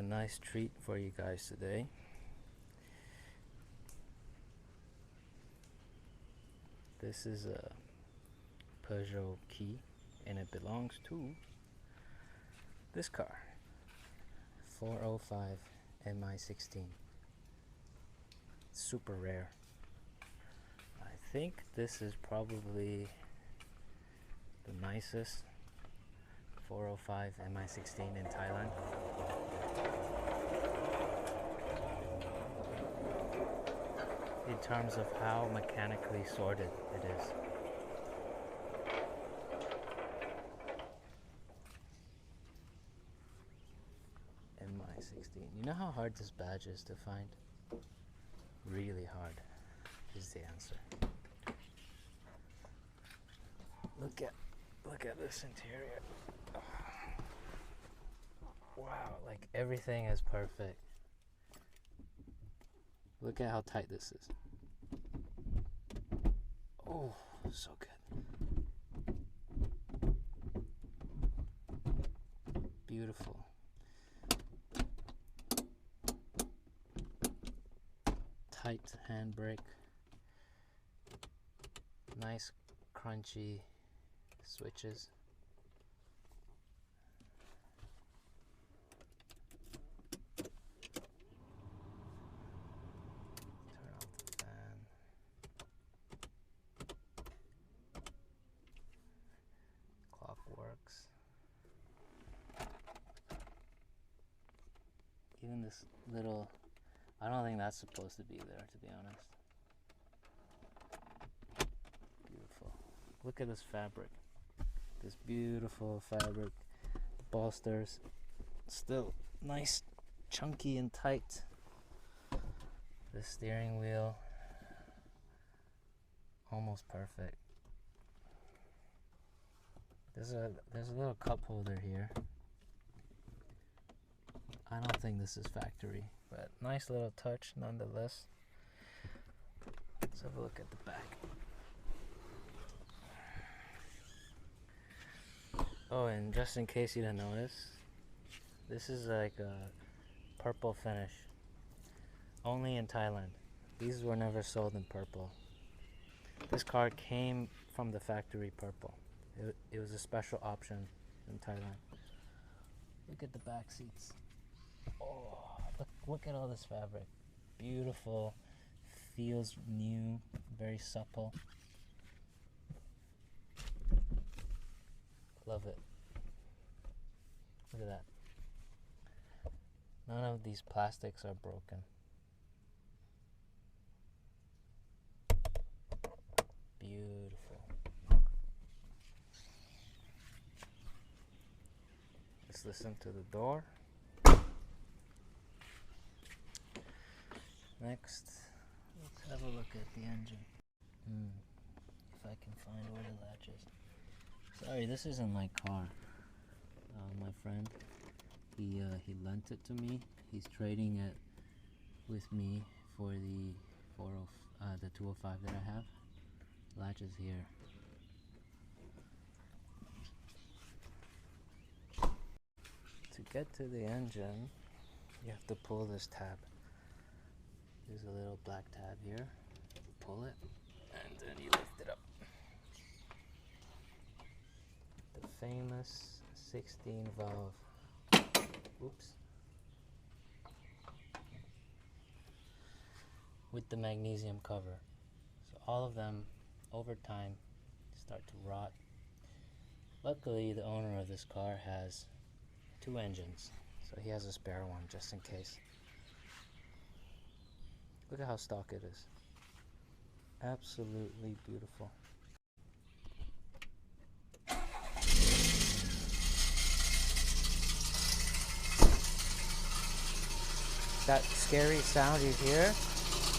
a nice treat for you guys today. This is a Peugeot key and it belongs to this car, 405 Mi16. Super rare. I think this is probably the nicest 405 Mi16 in Thailand. In terms of how mechanically sorted it is. Mi16. You know how hard this badge is to find? Really hard is the answer. Look at this interior. Wow, like everything is perfect. Look at how tight this is. Oh, so good. Beautiful. Tight handbrake. Nice crunchy switches. Works. Even this little, I don't think that's supposed to be there, to be honest. Beautiful. Look at this fabric. This beautiful fabric. Bolsters. Still nice, chunky and tight. The steering wheel. Almost perfect. There's a little cup holder here. I don't think this is factory, but nice little touch nonetheless. Let's have a look at the back. Oh, and just in case you didn't notice, this is like a purple finish. Only in Thailand. These were never sold in purple. This car came from the factory purple. It was a special option in Thailand. Look at the back seats. Oh, look at all this fabric. Beautiful. Feels new. Very supple. Love it. Look at that. None of these plastics are broken. Beautiful. Let's listen to the door. Next, let's have a look at the engine. If I can find where the latch is. Sorry, this isn't my car. My friend, he lent it to me. He's trading it with me for the 205 that I have. Latch is here. To get to the engine, you have to pull this tab. There's a little black tab here. Pull it, and then you lift it up. The famous 16 valve. Oops. With the magnesium cover. So all of them, over time, start to rot. Luckily, the owner of this car has 2 engines, so he has a spare one just in case. Look at how stock it is. Absolutely beautiful. That scary sound you hear,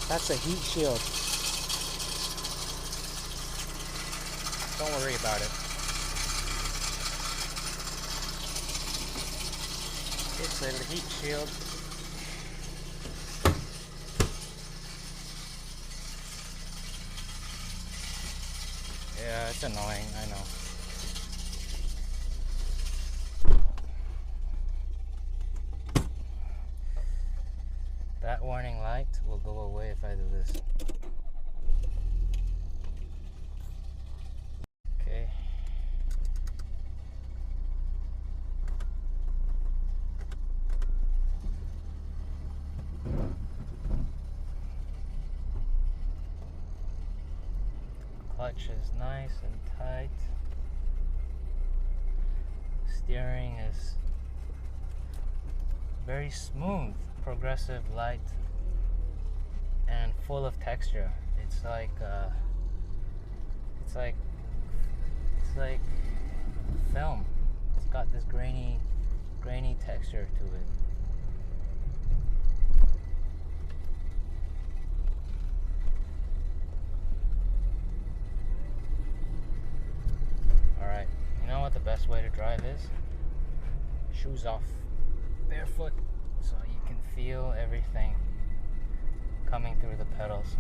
that's a heat shield. Don't worry about it. It's a heat shield. Yeah, it's annoying, I know. will go away if I do this. Okay. Clutch is nice and tight. Steering is very smooth, progressive, light, and full of texture. It's like film. It's got this grainy texture to it. Alright, you know what the best way to drive is? Shoes off, barefoot, so you can feel everything coming through the pedals.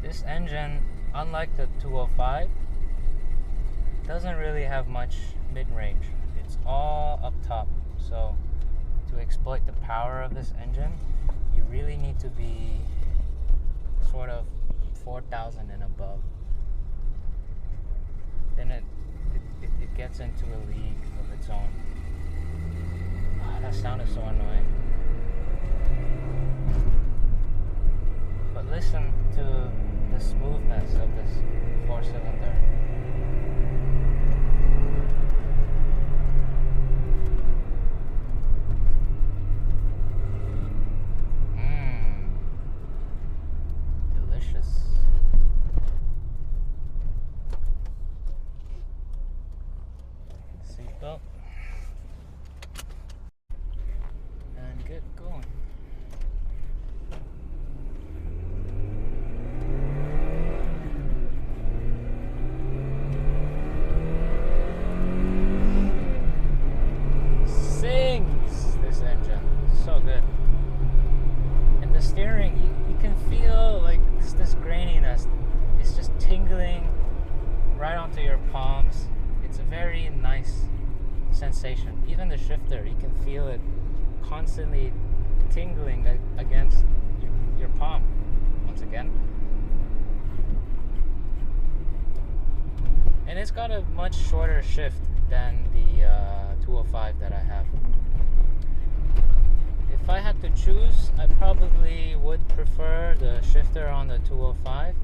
This engine, unlike the 205, doesn't really have much mid-range. It's all up top. So to exploit the power of this engine, you really need to be sort of 4,000 and above. Then it gets into a league of its own. Oh, that sound is so annoying. But listen to the smoothness of this 4-cylinder. Delicious. Seatbelt. And get going. This engine, so good. And the steering, you can feel like this graininess. It's just tingling right onto your palms. It's a very nice sensation. Even the shifter, you can feel it constantly tingling against your palm once again. And it's got a much shorter shift than the 205 that I have. If I had to choose, I probably would prefer the shifter on the 205,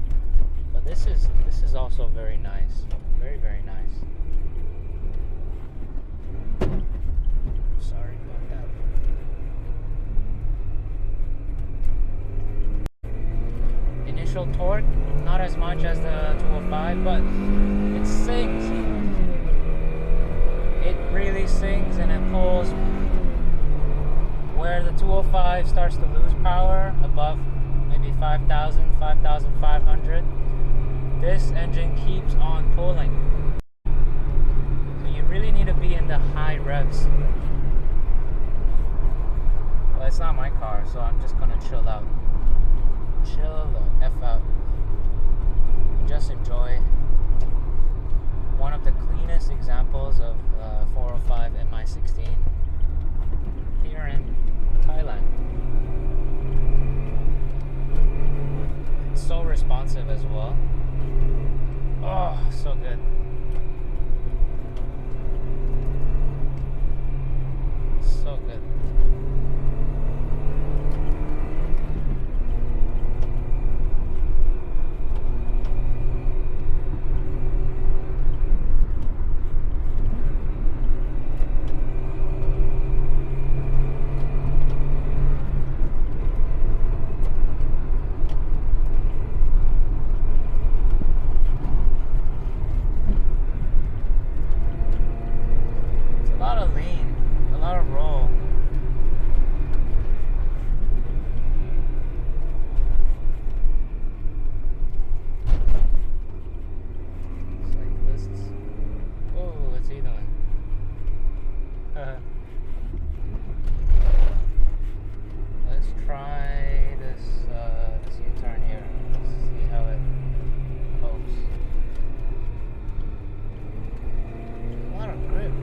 but this is also very nice, very nice. Sorry about that. Initial torque, not as much as the 205, but it sings. It really sings, and it pulls. Where the 205 starts to lose power above maybe 5,000, 5,500, this engine keeps on pulling. So you really need to be in the high revs. Well, it's not my car, so I'm just gonna chill out. Chill the F out. Just enjoy one of the cleanest examples of 405 Mi16 here in Thailand. It's so responsive as well. Oh, so good. So good. Let's try this U-turn here. Let's see how it goes. A lot of grip.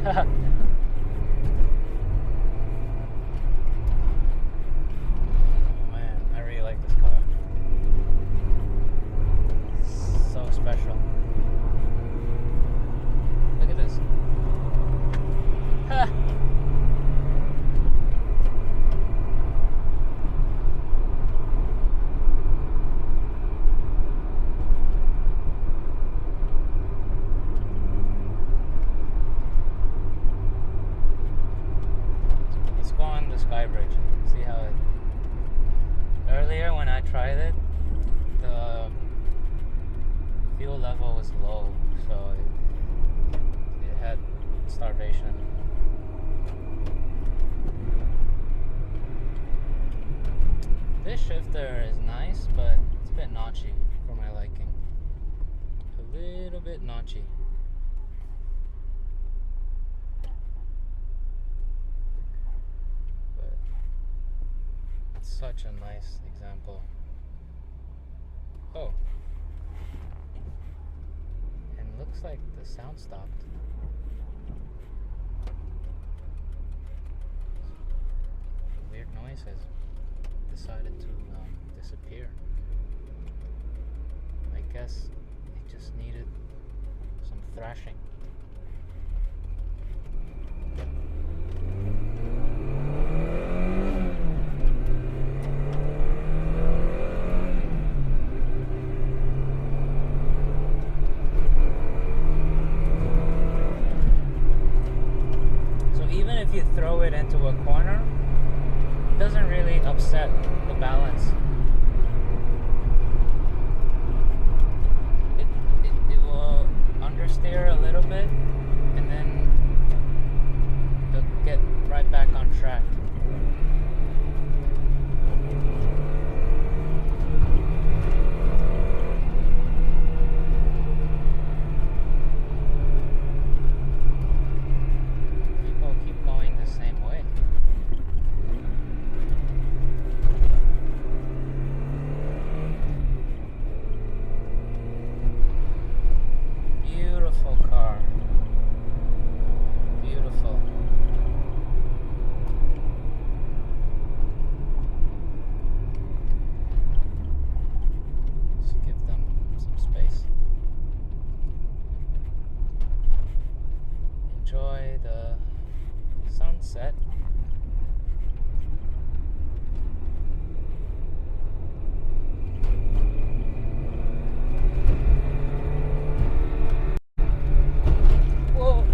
Man, I really like this car. It's so special. Look at this. Ha! Let's go on the skybridge. See how it. Earlier when I tried it, the fuel level was low, so it had starvation. This shifter is nice, but it's a bit notchy for my liking. A little bit notchy. But it's such a nice example. Oh. And looks like the sound stopped. The weird noise has decided to disappear. I guess it just needed some thrashing. So even if you throw it into a corner, it doesn't really upset the balance. It will understeer a little bit and then it'll get right back on track. People keep going the same way. Beautiful car. Beautiful. Just give them some space. Enjoy the sunset. Whoa.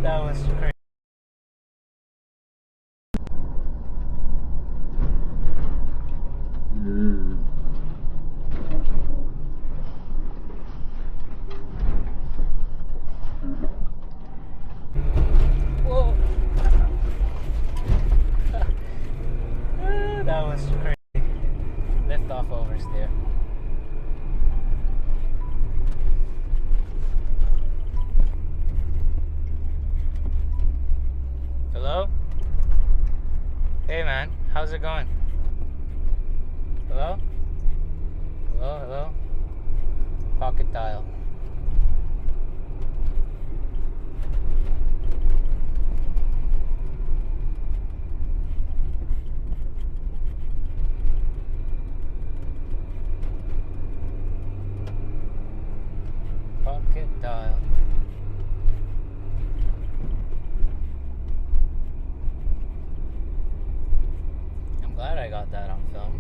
That was crazy. Whoa. That was crazy. Lift off oversteer. Hello? Hey man, how's it going? Hello? Hello, hello? Pocket dial. Pocket dial. I'm glad I got that on film.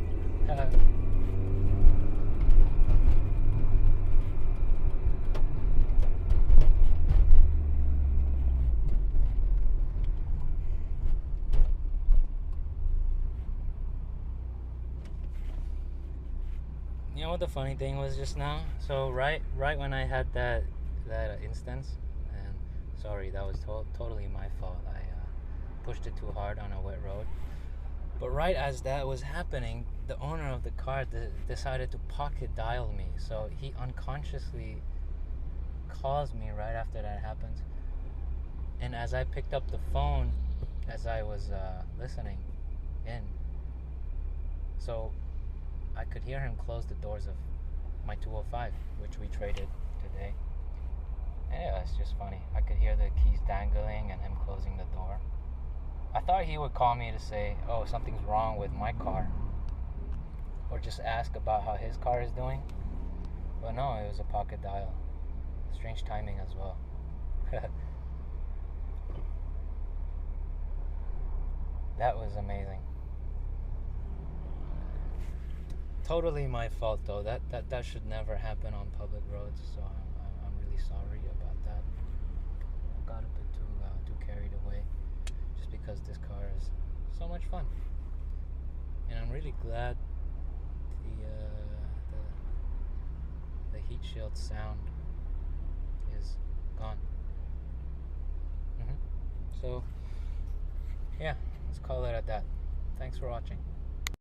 You know what the funny thing was just now? So right when I had that instance, and sorry, that was totally my fault. I pushed it too hard on a wet road. But right as that was happening, the owner of the car decided to pocket dial me. So he unconsciously calls me right after that happens. And as I picked up the phone, as I was listening in, so I could hear him close the doors of my 205, which we traded today. Yeah, it's just funny. I could hear the keys dangling and him closing the door. I thought he would call me to say, oh, something's wrong with my car, or just ask about how his car is doing. But no, it was a pocket dial. Strange timing as well. That was amazing. Totally my fault though. That should never happen on public roads. So I'm really sorry about that. I got a bit too carried away, just because this car is so much fun, and I'm really glad the heat shield sound is gone. So yeah, let's call it at that. Thanks for watching.